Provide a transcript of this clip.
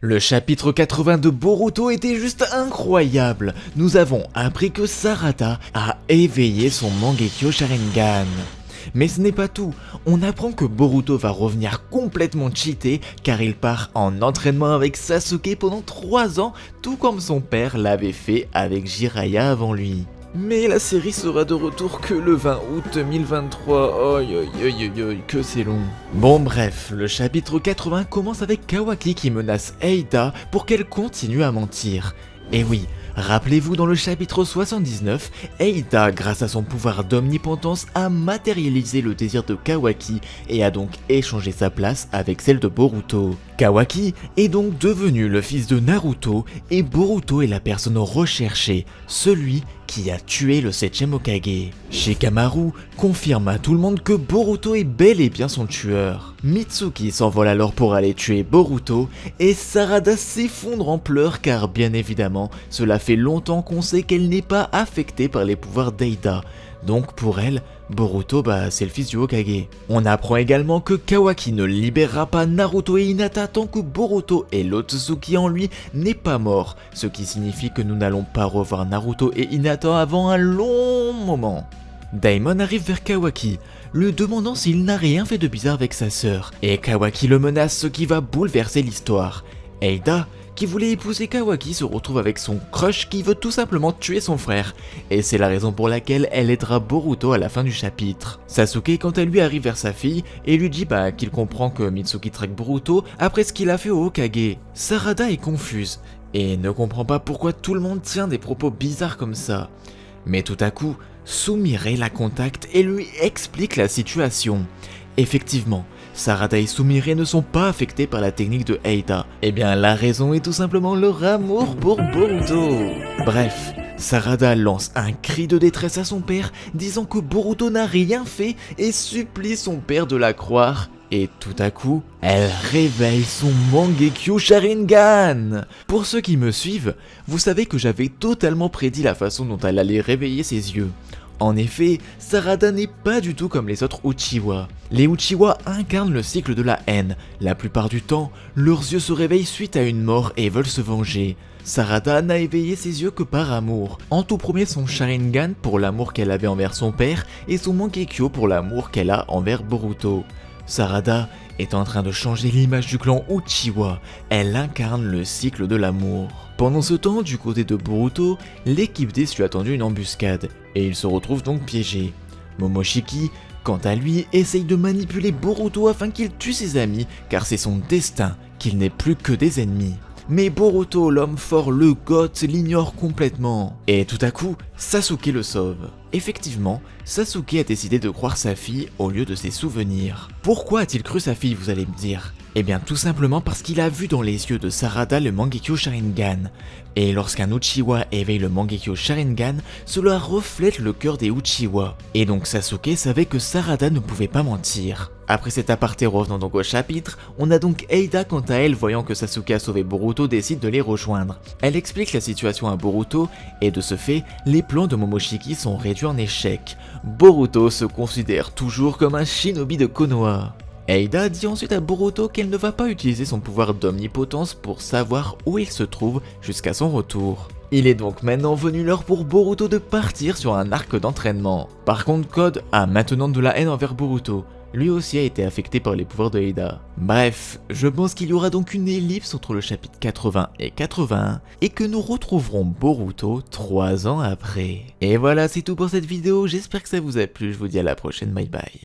Le chapitre 80 de Boruto était juste incroyable. Nous avons appris que Sarada a éveillé son Mangekyo Sharingan. Mais ce n'est pas tout, on apprend que Boruto va revenir complètement cheaté car il part en entraînement avec Sasuke pendant 3 ans, tout comme son père l'avait fait avec Jiraiya avant lui. Mais la série sera de retour que le 20 août 2023, que c'est long. Bon bref, le chapitre 80 commence avec Kawaki qui menace Eita pour qu'elle continue à mentir. Et oui, rappelez-vous dans le chapitre 79, Eita, grâce à son pouvoir d'omnipotence, a matérialisé le désir de Kawaki et a donc échangé sa place avec celle de Boruto. Kawaki est donc devenu le fils de Naruto et Boruto est la personne recherchée, celui qui a tué le 7ème Hokage. Shikamaru confirme à tout le monde que Boruto est bel et bien son tueur. Mitsuki s'envole alors pour aller tuer Boruto et Sarada s'effondre en pleurs car bien évidemment cela fait longtemps qu'on sait qu'elle n'est pas affectée par les pouvoirs d'Eida. Donc pour elle, Boruto c'est le fils du Hokage. On apprend également que Kawaki ne libérera pas Naruto et Hinata tant que Boruto et l'Otsutsuki en lui n'est pas mort, ce qui signifie que nous n'allons pas revoir Naruto et Hinata avant un long moment. Daimon arrive vers Kawaki, lui demandant s'il n'a rien fait de bizarre avec sa sœur, et Kawaki le menace, ce qui va bouleverser l'histoire. Eida, qui voulait épouser Kawaki, se retrouve avec son crush qui veut tout simplement tuer son frère, et c'est la raison pour laquelle elle aidera Boruto à la fin du chapitre. Sasuke quant à lui arrive vers sa fille et lui dit qu'il comprend que Mitsuki traque Boruto après ce qu'il a fait au Hokage. Sarada est confuse et ne comprend pas pourquoi tout le monde tient des propos bizarres comme ça. Mais tout à coup, Sumire la contacte et lui explique la situation. Effectivement, Sarada et Sumire ne sont pas affectés par la technique de Eita. Eh bien la raison est tout simplement leur amour pour Boruto. Bref, Sarada lance un cri de détresse à son père, disant que Boruto n'a rien fait et supplie son père de la croire. Et tout à coup, elle réveille son Mangekyo Sharingan. Pour ceux qui me suivent, vous savez que j'avais totalement prédit la façon dont elle allait réveiller ses yeux. En effet, Sarada n'est pas du tout comme les autres Uchiwa. Les Uchiwa incarnent le cycle de la haine. La plupart du temps, leurs yeux se réveillent suite à une mort et veulent se venger. Sarada n'a éveillé ses yeux que par amour. En tout premier son Sharingan pour l'amour qu'elle avait envers son père et son Mangekyo pour l'amour qu'elle a envers Boruto. Sarada est en train de changer l'image du clan Uchiwa, elle incarne le cycle de l'amour. Pendant ce temps, du côté de Boruto, l'équipe déçue a tendu une embuscade, et il se retrouve donc piégé. Momoshiki, quant à lui, essaye de manipuler Boruto afin qu'il tue ses amis, car c'est son destin qu'il n'ait plus que des ennemis. Mais Boruto, l'homme fort, le goth, l'ignore complètement. Et tout à coup, Sasuke le sauve. Effectivement, Sasuke a décidé de croire sa fille au lieu de ses souvenirs. Pourquoi a-t-il cru sa fille, vous allez me dire? Eh bien tout simplement parce qu'il a vu dans les yeux de Sarada le Mangekyo Sharingan. Et lorsqu'un Uchiwa éveille le Mangekyo Sharingan, cela reflète le cœur des Uchiwa. Et donc Sasuke savait que Sarada ne pouvait pas mentir. Après cet aparté revenant donc au chapitre, on a donc Eida quant à elle voyant que Sasuke a sauvé Boruto décide de les rejoindre. Elle explique la situation à Boruto et de ce fait, les plans de Momoshiki sont réduits en échec. Boruto se considère toujours comme un shinobi de Konoha. Eida dit ensuite à Boruto qu'elle ne va pas utiliser son pouvoir d'omnipotence pour savoir où il se trouve jusqu'à son retour. Il est donc maintenant venu l'heure pour Boruto de partir sur un arc d'entraînement. Par contre, Code a maintenant de la haine envers Boruto. Lui aussi a été affecté par les pouvoirs de Eida. Bref, je pense qu'il y aura donc une ellipse entre le chapitre 80 et 81 et que nous retrouverons Boruto 3 ans après. Et voilà, c'est tout pour cette vidéo, j'espère que ça vous a plu, je vous dis à la prochaine, bye bye.